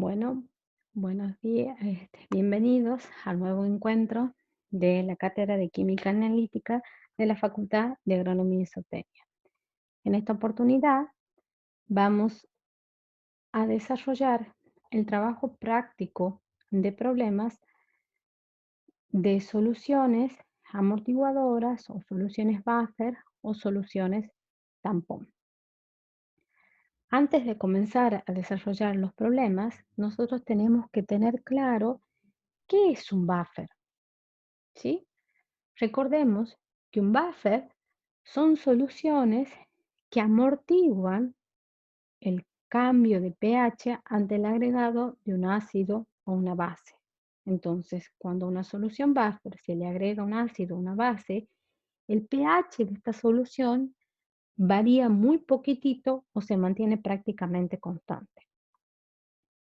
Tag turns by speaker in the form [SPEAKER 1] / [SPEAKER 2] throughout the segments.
[SPEAKER 1] Bueno, buenos días, bienvenidos al nuevo encuentro de la Cátedra de Química Analítica de la Facultad de Agronomía y Zootecnia. En esta oportunidad vamos a desarrollar el trabajo práctico de problemas de soluciones amortiguadoras o soluciones buffer o soluciones tampón. Antes de comenzar a desarrollar los problemas, nosotros tenemos que tener claro qué es un buffer, ¿sí? Recordemos que un buffer son soluciones que amortiguan el cambio de pH ante el agregado de un ácido o una base. Entonces, cuando a una solución buffer se le agrega un ácido o una base, el pH de esta solución varía muy poquitito o se mantiene prácticamente constante.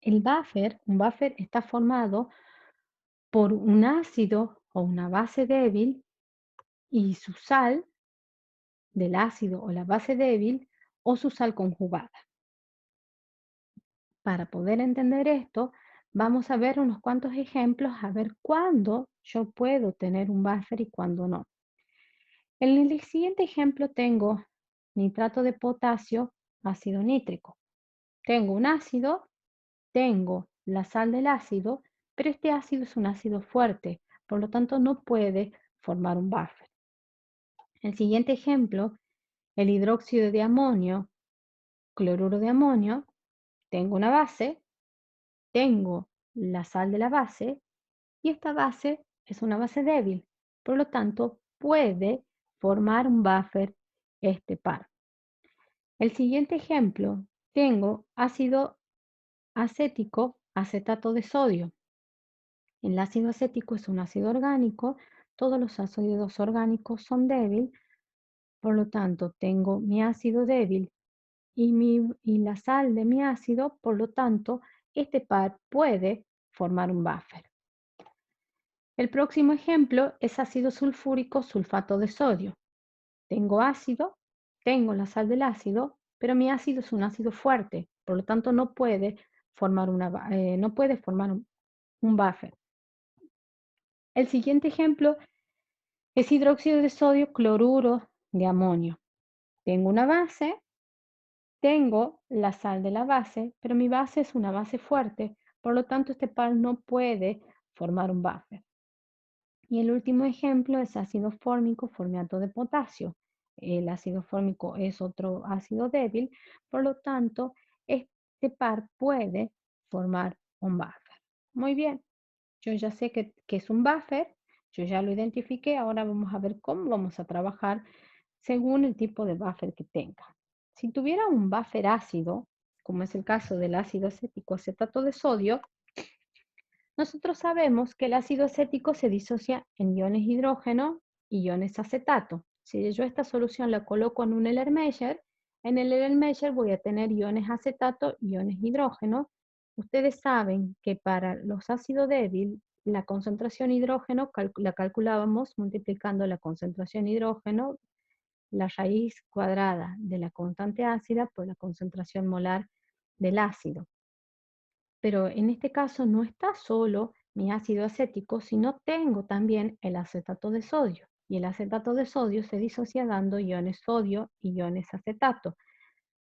[SPEAKER 1] Un buffer está formado por un ácido o una base débil y su sal del ácido o la base débil o su sal conjugada. Para poder entender esto, vamos a ver unos cuantos ejemplos a ver cuándo yo puedo tener un buffer y cuándo no. En el siguiente ejemplo tengo nitrato de potasio, ácido nítrico. Tengo un ácido, tengo la sal del ácido, pero este ácido es un ácido fuerte, por lo tanto no puede formar un buffer. El siguiente ejemplo, el hidróxido de amonio, cloruro de amonio, tengo una base, tengo la sal de la base y esta base es una base débil. Por lo tanto, puede formar un buffer este par. El siguiente ejemplo, tengo ácido acético, acetato de sodio. El ácido acético es un ácido orgánico, todos los ácidos orgánicos son débiles, por lo tanto, tengo mi ácido débil y la sal de mi ácido, por lo tanto, este par puede formar un buffer. El próximo ejemplo es ácido sulfúrico sulfato de sodio. Tengo ácido, tengo la sal del ácido, pero mi ácido es un ácido fuerte, por lo tanto no puede formar, no puede formar un buffer. El siguiente ejemplo es hidróxido de sodio cloruro de amonio. Tengo una base, tengo la sal de la base, pero mi base es una base fuerte, por lo tanto este par no puede formar un buffer. Y el último ejemplo es ácido fórmico, formato de potasio. El ácido fórmico es otro ácido débil, por lo tanto este par puede formar un buffer. Muy bien, yo ya sé que es un buffer, yo ya lo identifiqué, ahora vamos a ver cómo vamos a trabajar según el tipo de buffer que tenga. Si tuviera un buffer ácido, como es el caso del ácido acético acetato de sodio, nosotros sabemos que el ácido acético se disocia en iones hidrógeno y iones acetato. Si yo esta solución la coloco en un Erlenmeyer, en el Erlenmeyer voy a tener iones acetato y iones hidrógeno. Ustedes saben que para los ácidos débiles, la concentración hidrógeno la calculábamos multiplicando la concentración hidrógeno, la raíz cuadrada de la constante ácida por la concentración molar del ácido. Pero en este caso no está solo mi ácido acético, sino tengo también el acetato de sodio. Y el acetato de sodio se disocia dando iones sodio y iones acetato.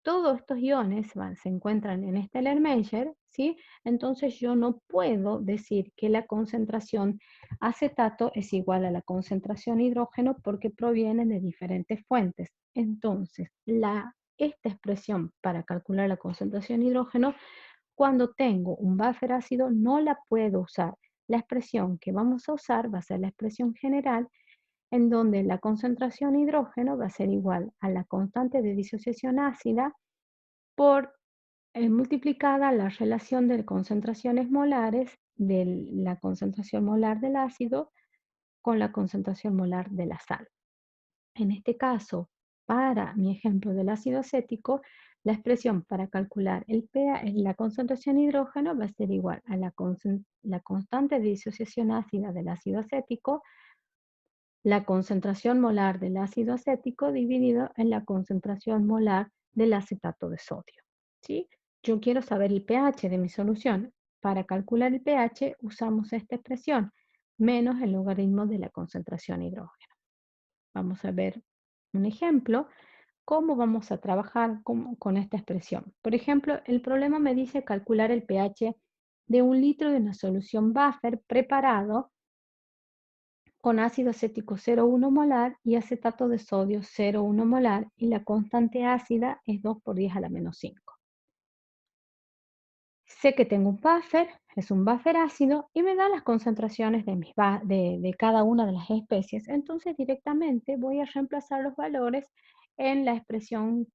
[SPEAKER 1] Todos estos iones se encuentran en este Erlenmeyer, ¿sí? Entonces yo no puedo decir que la concentración acetato es igual a la concentración hidrógeno porque provienen de diferentes fuentes. Entonces, esta expresión para calcular la concentración hidrógeno cuando tengo un buffer ácido no la puedo usar. La expresión que vamos a usar va a ser la expresión general en donde la concentración hidrógeno va a ser igual a la constante de disociación ácida por multiplicada la relación de concentraciones molares de la concentración molar del ácido con la concentración molar de la sal. En este caso, para mi ejemplo del ácido acético, la expresión para calcular el pH, la concentración de hidrógeno va a ser igual a la constante de disociación ácida del ácido acético, la concentración molar del ácido acético dividido en la concentración molar del acetato de sodio. ¿Sí? Yo quiero saber el pH de mi solución. Para calcular el pH usamos esta expresión, menos el logaritmo de la concentración de hidrógeno. Vamos a ver un ejemplo, cómo vamos a trabajar con esta expresión. Por ejemplo, el problema me dice calcular el pH de 1 litro de una solución buffer preparado con ácido acético 0,1 molar y acetato de sodio 0,1 molar y la constante ácida es 2 por 10 a la menos 5. Sé que tengo un buffer, es un buffer ácido y me da las concentraciones de cada una de las especies. Entonces directamente voy a reemplazar los valores en la expresión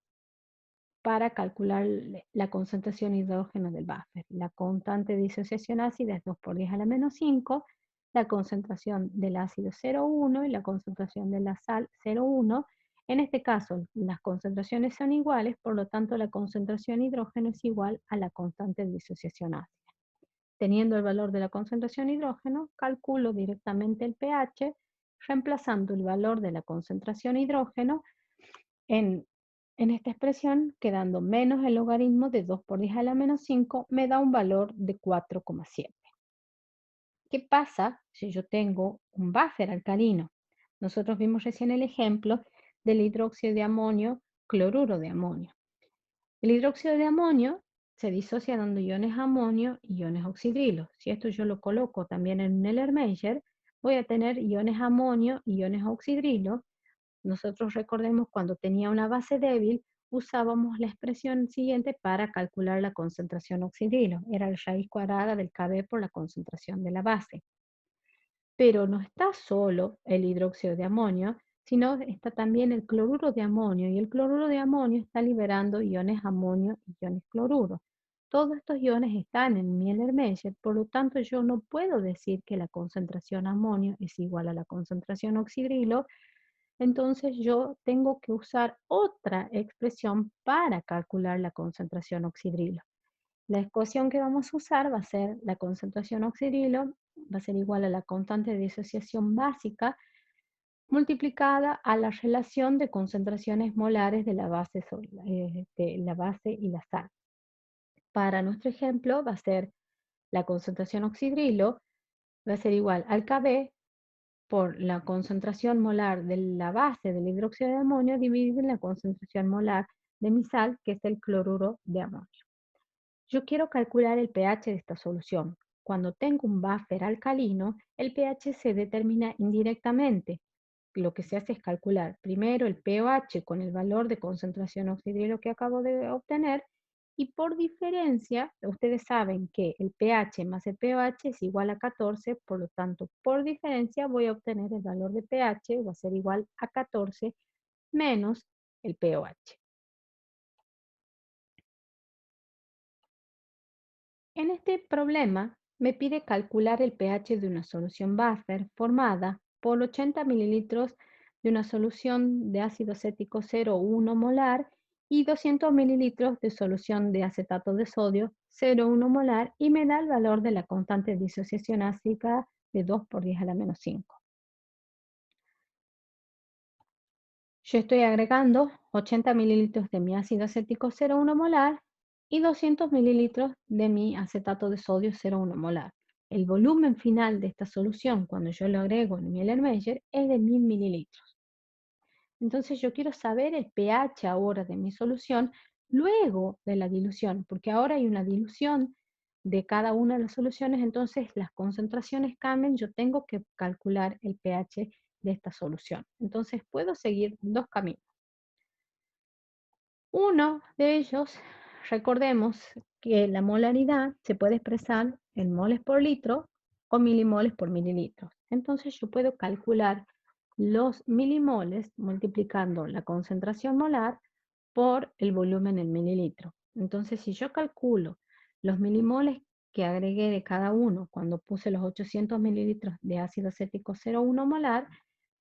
[SPEAKER 1] para calcular la concentración de hidrógeno del buffer. La constante de disociación ácida es 2 por 10 a la menos 5, la concentración del ácido 0,1 y la concentración de la sal 0,1. En este caso, las concentraciones son iguales, por lo tanto la concentración de hidrógeno es igual a la constante de disociación ácida. Teniendo el valor de la concentración de hidrógeno, calculo directamente el pH, reemplazando el valor de la concentración de hidrógeno en, en esta expresión, quedando menos el logaritmo de 2 por 10 a la menos 5, me da un valor de 4,7. ¿Qué pasa si yo tengo un buffer alcalino? Nosotros vimos recién el ejemplo del hidróxido de amonio, cloruro de amonio. El hidróxido de amonio se disocia dando iones amonio y iones oxidrilos. Si esto yo lo coloco también en un Erlenmeyer, voy a tener iones amonio y iones oxidrilos. Nosotros recordemos cuando tenía una base débil, usábamos la expresión siguiente para calcular la concentración oxidrilo. Era la raíz cuadrada del Kb por la concentración de la base. Pero no está solo el hidróxido de amonio, sino está también el cloruro de amonio, y el cloruro de amonio está liberando iones amonio y iones cloruro. Todos estos iones están en mi Erlenmeyer, por lo tanto yo no puedo decir que la concentración amonio es igual a la concentración oxidrilo, entonces yo tengo que usar otra expresión para calcular la concentración oxidrilo. La ecuación que vamos a usar va a ser la concentración oxidrilo, va a ser igual a la constante de disociación básica multiplicada a la relación de concentraciones molares de la base y la sal. Para nuestro ejemplo va a ser la concentración oxidrilo, va a ser igual al Kb por la concentración molar de la base del hidróxido de amonio dividido en la concentración molar de mi sal, que es el cloruro de amonio. Yo quiero calcular el pH de esta solución. Cuando tengo un buffer alcalino, el pH se determina indirectamente. Lo que se hace es calcular primero el pOH con el valor de concentración oxidrilo que acabo de obtener y por diferencia, ustedes saben que el pH más el pOH es igual a 14, por lo tanto, por diferencia voy a obtener el valor de pH, va a ser igual a 14 menos el pOH. En este problema me pide calcular el pH de una solución buffer formada por 80 mililitros de una solución de ácido acético 0,1 molar y 200 mililitros de solución de acetato de sodio 0,1 molar y me da el valor de la constante de disociación ácida de 2 por 10 a la menos 5. Yo estoy agregando 80 mililitros de mi ácido acético 0,1 molar y 200 mililitros de mi acetato de sodio 0,1 molar. El volumen final de esta solución, cuando yo lo agrego en mi Erlenmeyer, es de 1000 mililitros. Entonces yo quiero saber el pH ahora de mi solución luego de la dilución, porque ahora hay una dilución de cada una de las soluciones, entonces las concentraciones cambian, yo tengo que calcular el pH de esta solución. Entonces puedo seguir dos caminos. Uno de ellos, recordemos que la molaridad se puede expresar en moles por litro o milimoles por mililitro. Entonces yo puedo calcular los milimoles multiplicando la concentración molar por el volumen en mililitro. Entonces si yo calculo los milimoles que agregué de cada uno cuando puse los 800 mililitros de ácido acético 0,1 molar,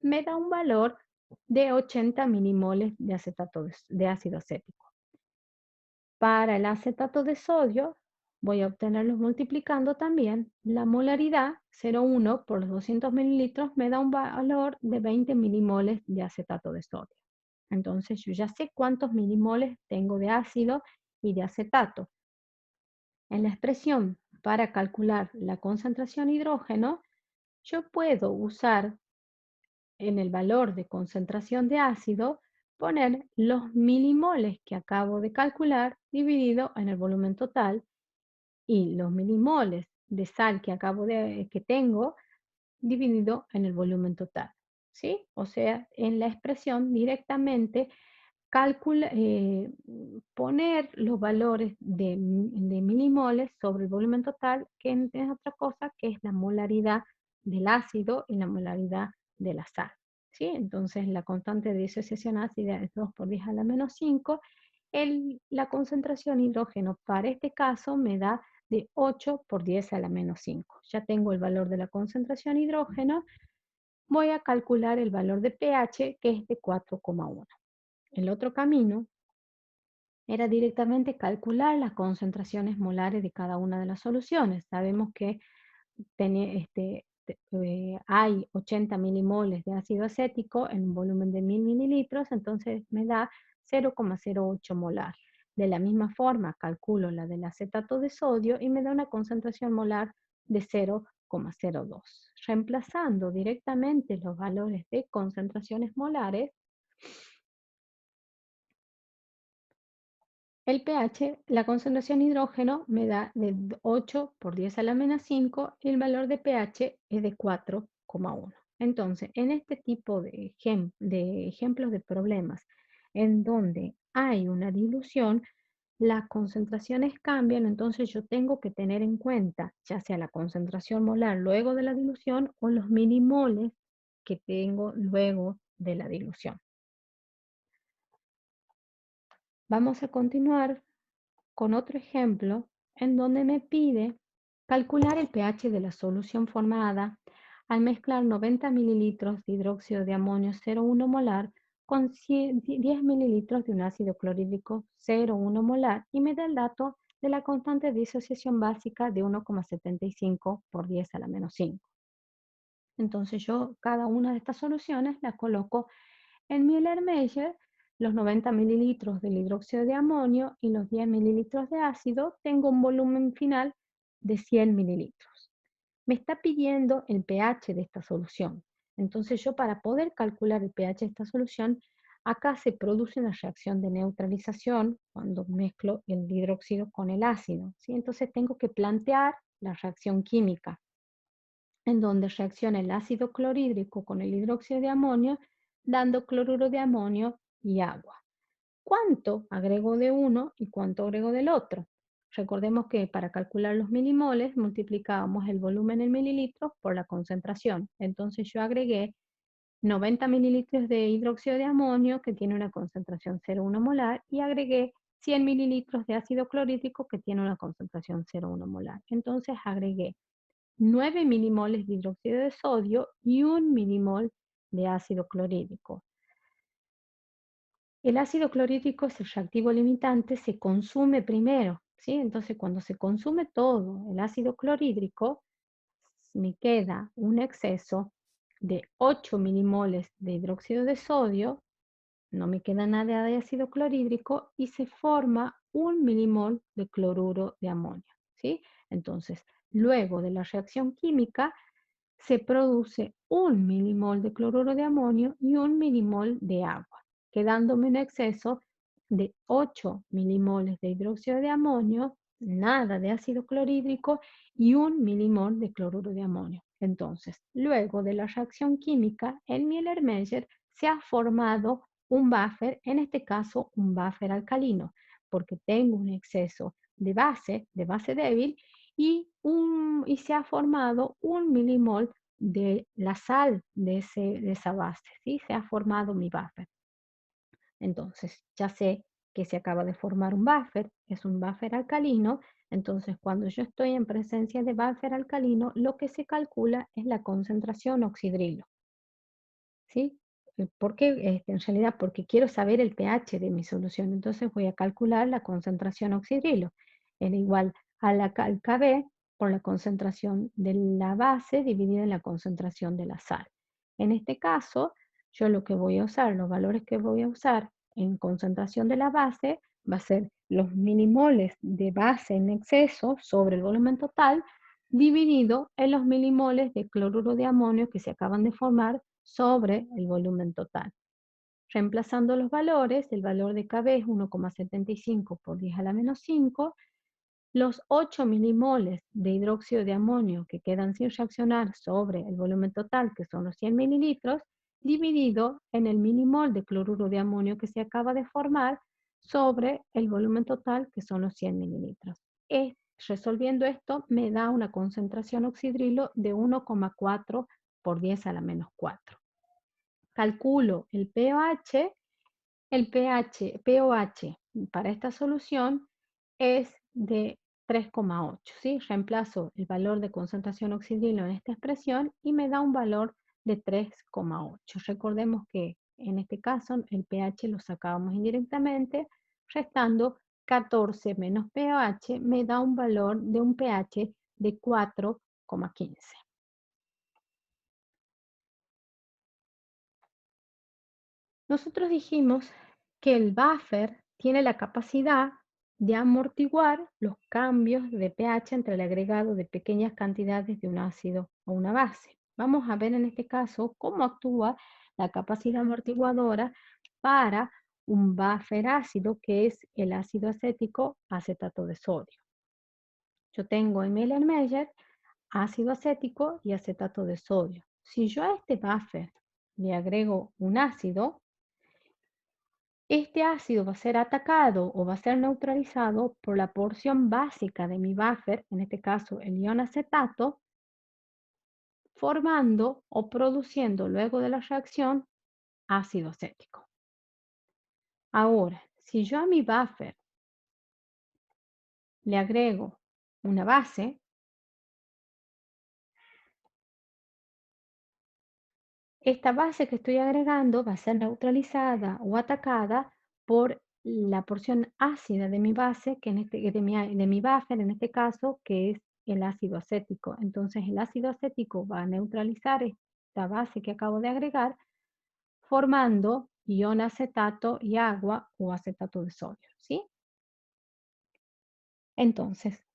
[SPEAKER 1] me da un valor de 80 milimoles de ácido acético. Para el acetato de sodio, voy a obtenerlos multiplicando también. La molaridad 0,1 por los 200 mililitros me da un valor de 20 milimoles de acetato de sodio. Entonces yo ya sé cuántos milimoles tengo de ácido y de acetato. En la expresión para calcular la concentración de hidrógeno, yo puedo usar en el valor de concentración de ácido, poner los milimoles que acabo de calcular dividido en el volumen total y los milimoles de sal que tengo dividido en el volumen total. ¿Sí? O sea, en la expresión directamente poner los valores de milimoles sobre el volumen total, que no es otra cosa que es la molaridad del ácido y la molaridad de la sal. ¿Sí? Entonces, la constante de disociación ácida es 2 por 10 a la menos 5. La concentración de hidrógeno para este caso me da de 8 por 10 a la menos 5. Ya tengo el valor de la concentración de hidrógeno. Voy a calcular el valor de pH, que es de 4,1. El otro camino era directamente calcular las concentraciones molares de cada una de las soluciones. Sabemos que hay 80 milimoles de ácido acético en un volumen de 1000 mililitros, entonces me da 0,08 molar. De la misma forma, calculo la del acetato de sodio y me da una concentración molar de 0,02. Reemplazando directamente los valores de concentraciones molares, el pH, la concentración de hidrógeno me da de 8 por 10 a la menos 5 y el valor de pH es de 4,1. Entonces, en este tipo de ejemplos de problemas en donde hay una dilución, las concentraciones cambian, entonces yo tengo que tener en cuenta ya sea la concentración molar luego de la dilución o los milimoles que tengo luego de la dilución. Vamos a continuar con otro ejemplo en donde me pide calcular el pH de la solución formada al mezclar 90 mililitros de hidróxido de amonio 0,1 molar con 10 mililitros de un ácido clorhídrico 0,1 molar y me da el dato de la constante de disociación básica de 1,75 por 10 a la menos 5. Entonces yo cada una de estas soluciones la coloco en mi Erlenmeyer. Los 90 mililitros del hidróxido de amonio y los 10 mililitros de ácido, tengo un volumen final de 100 mililitros. Me está pidiendo el pH de esta solución. Entonces yo para poder calcular el pH de esta solución, acá se produce una reacción de neutralización cuando mezclo el hidróxido con el ácido. ¿Sí? Entonces tengo que plantear la reacción química en donde reacciona el ácido clorhídrico con el hidróxido de amonio, dando cloruro de amonio y agua. ¿Cuánto agrego de uno y cuánto agrego del otro? Recordemos que para calcular los milimoles multiplicábamos el volumen en mililitros por la concentración. Entonces yo agregué 90 mililitros de hidróxido de amonio que tiene una concentración 0,1 molar y agregué 100 mililitros de ácido clorhídrico que tiene una concentración 0,1 molar. Entonces agregué 9 milimoles de hidróxido de sodio y 1 milimol de ácido clorhídrico. El ácido clorhídrico es el reactivo limitante, se consume primero, ¿sí? Entonces, cuando se consume todo el ácido clorhídrico, me queda un exceso de 8 milimoles de hidróxido de sodio, no me queda nada de ácido clorhídrico y se forma 1 milimol de cloruro de amonio, ¿sí? Entonces, luego de la reacción química, se produce 1 milimol de cloruro de amonio y 1 milimol de agua, quedándome un exceso de 8 milimoles de hidróxido de amonio, nada de ácido clorhídrico y 1 milimol de cloruro de amonio. Entonces, luego de la reacción química, en mi Erlenmeyer se ha formado un buffer, en este caso un buffer alcalino, porque tengo un exceso de base débil, y se ha formado 1 milimol de la sal de esa base, ¿sí? Se ha formado mi buffer. Entonces, ya sé que se acaba de formar un buffer, es un buffer alcalino, entonces cuando yo estoy en presencia de buffer alcalino, lo que se calcula es la concentración oxidrilo, ¿sí? ¿Por qué? En realidad porque quiero saber el pH de mi solución, entonces voy a calcular la concentración oxidrilo. Es igual a al Kb por la concentración de la base dividida en la concentración de la sal. En este caso, yo lo que voy a usar, los valores que voy a usar en concentración de la base, va a ser los milimoles de base en exceso sobre el volumen total dividido en los milimoles de cloruro de amonio que se acaban de formar sobre el volumen total. Reemplazando los valores, el valor de KB es 1,75 por 10 a la menos 5. Los 8 milimoles de hidróxido de amonio que quedan sin reaccionar sobre el volumen total, que son los 100 mililitros, dividido en el milimol de cloruro de amonio que se acaba de formar sobre el volumen total, que son los 100 mililitros. Resolviendo esto, me da una concentración oxidrilo de 1,4 por 10 a la menos 4. Calculo el pH. El pOH para esta solución es de 3,8, ¿sí? Reemplazo el valor de concentración oxidrilo en esta expresión y me da un valor de 3,8. Recordemos que en este caso el pH lo sacábamos indirectamente, restando 14 menos pOH me da un valor de un pH de 4,15. Nosotros dijimos que el buffer tiene la capacidad de amortiguar los cambios de pH entre el agregado de pequeñas cantidades de un ácido o una base. Vamos a ver en este caso cómo actúa la capacidad amortiguadora para un buffer ácido que es el ácido acético acetato de sodio. Yo tengo en Miller-Meyer ácido acético y acetato de sodio. Si yo a este buffer le agrego un ácido, este ácido va a ser atacado o va a ser neutralizado por la porción básica de mi buffer, en este caso el ion acetato, formando o produciendo luego de la reacción ácido acético. Ahora, si yo a mi buffer le agrego una base, esta base que estoy agregando va a ser neutralizada o atacada por la porción ácida de mi base, de mi buffer en este caso, que es el ácido acético. Entonces el ácido acético va a neutralizar esta base que acabo de agregar, formando ion acetato y agua o acetato de sodio, ¿sí? Entonces,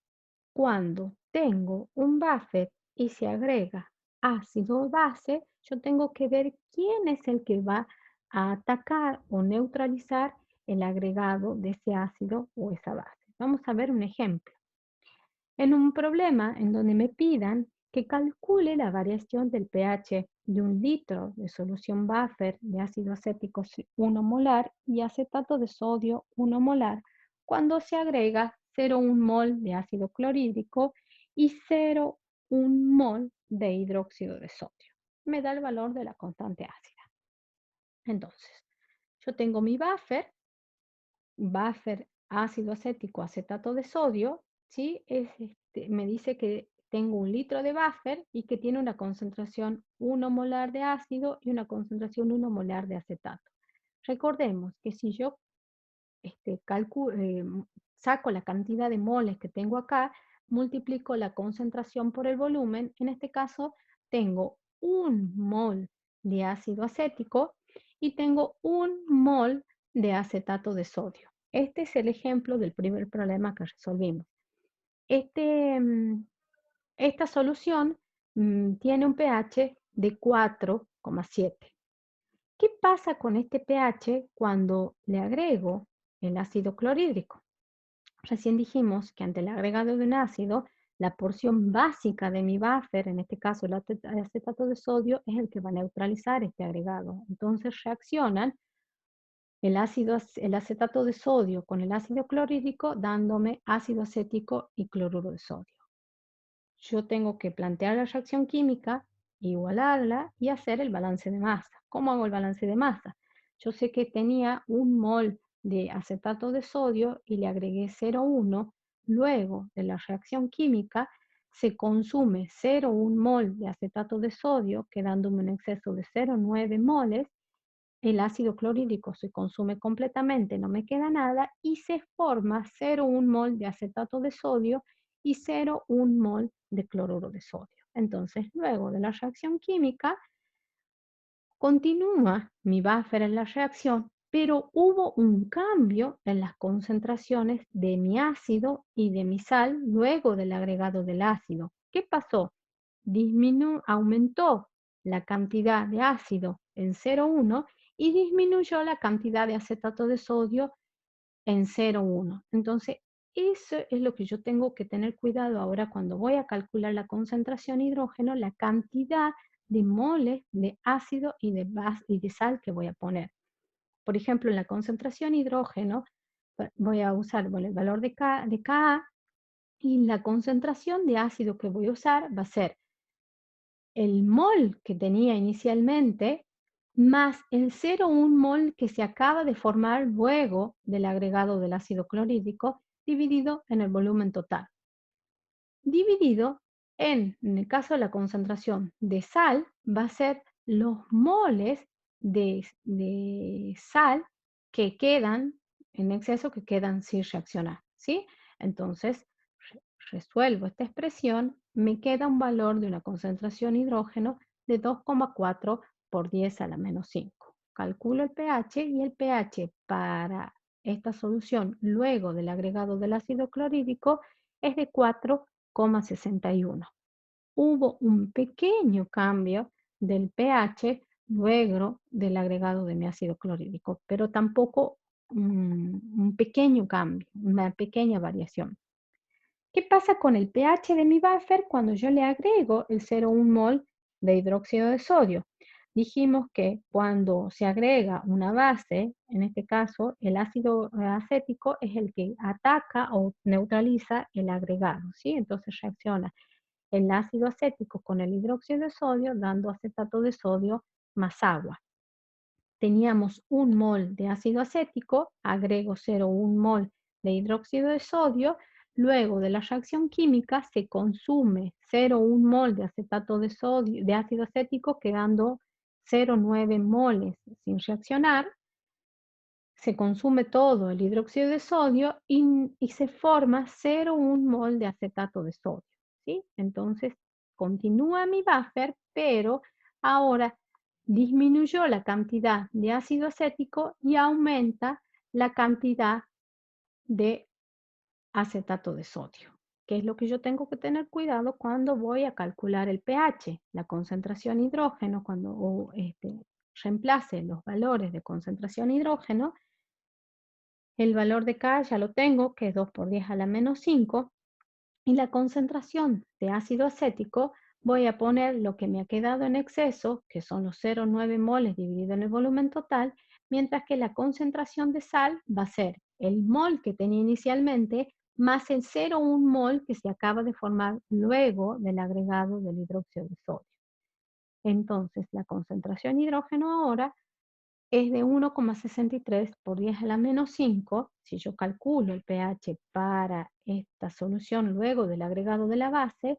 [SPEAKER 1] cuando tengo un buffer y se agrega ácido o base, yo tengo que ver quién es el que va a atacar o neutralizar el agregado de ese ácido o esa base. Vamos a ver un ejemplo. En un problema en donde me pidan que calcule la variación del pH de un litro de solución buffer de ácido acético 1 molar y acetato de sodio 1 molar cuando se agrega 0,1 mol de ácido clorhídrico y 0,1 mol de hidróxido de sodio. Me da el valor de la constante ácida. Entonces, yo tengo mi buffer ácido acético acetato de sodio, ¿sí? Me dice que tengo un litro de buffer y que tiene una concentración 1 molar de ácido y una concentración 1 molar de acetato. Recordemos que si yo saco la cantidad de moles que tengo acá, multiplico la concentración por el volumen, en este caso tengo 1 mol de ácido acético y tengo 1 mol de acetato de sodio. Este es el ejemplo del primer problema que resolvimos. Este, mm, Esta solución tiene un pH de 4,7. ¿Qué pasa con este pH cuando le agrego el ácido clorhídrico? Recién dijimos que ante el agregado de un ácido, la porción básica de mi buffer, en este caso el acetato de sodio, es el que va a neutralizar este agregado. Entonces reaccionan el acetato de sodio con el ácido clorhídrico, dándome ácido acético y cloruro de sodio. Yo tengo que plantear la reacción química, igualarla y hacer el balance de masa. ¿Cómo hago el balance de masa? Yo sé que tenía 1 mol de acetato de sodio y le agregué 0,1. Luego de la reacción química se consume 0,1 mol de acetato de sodio, quedándome un exceso de 0,9 moles. El ácido clorhídrico se consume completamente, no me queda nada y se forma 0,1 mol de acetato de sodio y 0,1 mol de cloruro de sodio. Entonces, luego de la reacción química, continúa mi buffer en la reacción pero hubo un cambio en las concentraciones de mi ácido y de mi sal luego del agregado del ácido. ¿Qué pasó? Aumentó la cantidad de ácido en 0,1 y disminuyó la cantidad de acetato de sodio en 0,1. Entonces, eso es lo que yo tengo que tener cuidado ahora cuando voy a calcular la concentración de hidrógeno, la cantidad de moles de ácido y de sal que voy a poner. Por ejemplo, en la concentración hidrógeno, voy a usar, bueno, el valor de Ka y la concentración de ácido que voy a usar va a ser el mol que tenía inicialmente más el 0,1 mol que se acaba de formar luego del agregado del ácido clorhídrico dividido en el volumen total dividido en el caso de la concentración de sal, va a ser los moles de sal que quedan en exceso, que quedan sin reaccionar, ¿sí? Entonces, resuelvo esta expresión, me queda un valor de una concentración de hidrógeno de 2,4 por 10 a la menos 5. Calculo el pH y el pH para esta solución luego del agregado del ácido clorhídrico es de 4,61. Hubo un pequeño cambio del pH luego del agregado de mi ácido clorhídrico, pero tampoco un pequeño cambio, una pequeña variación. ¿Qué pasa con el pH de mi buffer cuando yo le agrego el 0,1 mol de hidróxido de sodio? Dijimos que cuando se agrega una base, en este caso el ácido acético es el que ataca o neutraliza el agregado, ¿sí? Entonces reacciona el ácido acético con el hidróxido de sodio dando acetato de sodio más agua. Teníamos un mol de ácido acético, agrego 0,1 mol de hidróxido de sodio, luego de la reacción química se consume 0,1 mol de acetato de sodio, de ácido acético, quedando 0,9 moles sin reaccionar, se consume todo el hidróxido de sodio y se forma 0,1 mol de acetato de sodio, ¿sí? Entonces continúa mi buffer, pero ahora disminuyó la cantidad de ácido acético y aumenta la cantidad de acetato de sodio, que es lo que yo tengo que tener cuidado cuando voy a calcular el pH, la concentración de hidrógeno, cuando reemplace los valores de concentración de hidrógeno. El valor de K ya lo tengo, que es 2 por 10 a la menos 5. Y la concentración de ácido acético, voy a poner lo que me ha quedado en exceso, que son los 0,9 moles dividido en el volumen total, mientras que la concentración de sal va a ser el mol que tenía inicialmente más el 0,1 mol que se acaba de formar luego del agregado del hidróxido de sodio. Entonces, la concentración de hidrógeno ahora es de 1,63 por 10 a la menos 5. Si yo calculo el pH para esta solución luego del agregado de la base,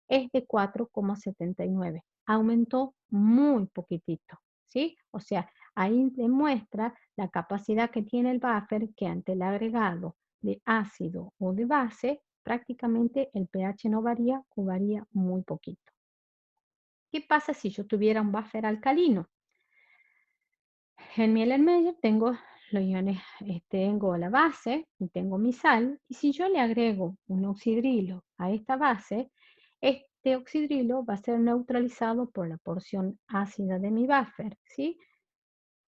[SPEAKER 1] es de 4,79. Aumentó muy poquitito, ¿sí? O sea, ahí demuestra la capacidad que tiene el buffer que ante el agregado de ácido o de base, prácticamente el pH no varía o varía muy poquito. ¿Qué pasa si yo tuviera un buffer alcalino? En mi Erlenmeyer tengo los iones, tengo la base y tengo mi sal, y si yo le agrego un oxidrilo a esta base, este oxidrilo va a ser neutralizado por la porción ácida de mi buffer, ¿sí?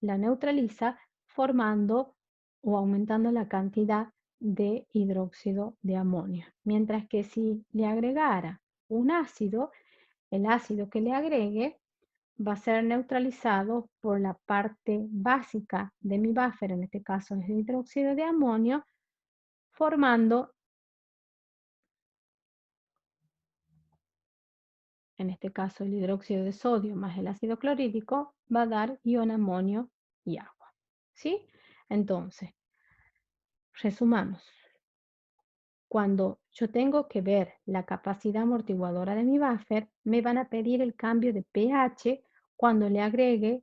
[SPEAKER 1] La neutraliza formando o aumentando la cantidad de hidróxido de amonio. Mientras que si le agregara un ácido, el ácido que le agregue va a ser neutralizado por la parte básica de mi buffer, en este caso es el hidróxido de amonio, formando, en este caso el hidróxido de sodio más el ácido clorhídrico, va a dar ion amonio y agua. ¿Sí? Entonces, resumamos. Cuando yo tengo que ver la capacidad amortiguadora de mi buffer, me van a pedir el cambio de pH cuando le agregue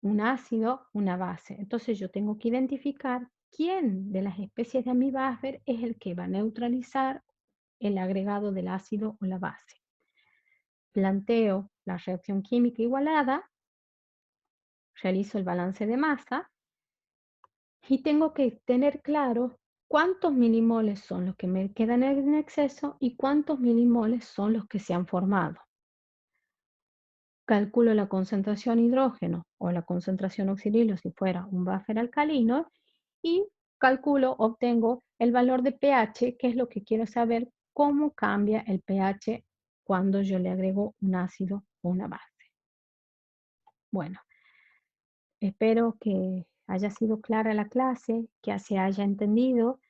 [SPEAKER 1] un ácido, una base. Entonces yo tengo que identificar quién de las especies de mi buffer es el que va a neutralizar el agregado del ácido o la base. Planteo la reacción química igualada, realizo el balance de masa Y tengo que tener claro cuántos milimoles son los que me quedan en exceso y cuántos milimoles son los que se han formado. Calculo la concentración hidrógeno o la concentración oxidilo si fuera un buffer alcalino y calculo, obtengo el valor de pH, que es lo que quiero saber, cómo cambia el pH cuando yo le agrego un ácido o una base. Bueno, espero que haya sido clara la clase, que se haya entendido.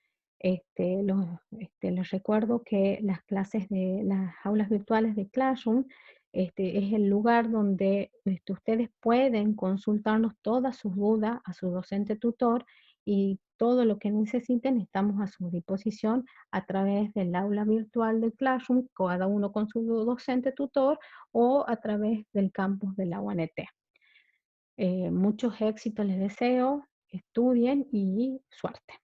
[SPEAKER 1] Les recuerdo que las clases de las aulas virtuales de Classroom es el lugar donde ustedes pueden consultarnos todas sus dudas a su docente tutor y todo lo que necesiten estamos a su disposición a través del aula virtual del Classroom, cada uno con su docente tutor o a través del campus de la UNT. Muchos éxitos les deseo, estudien y suerte.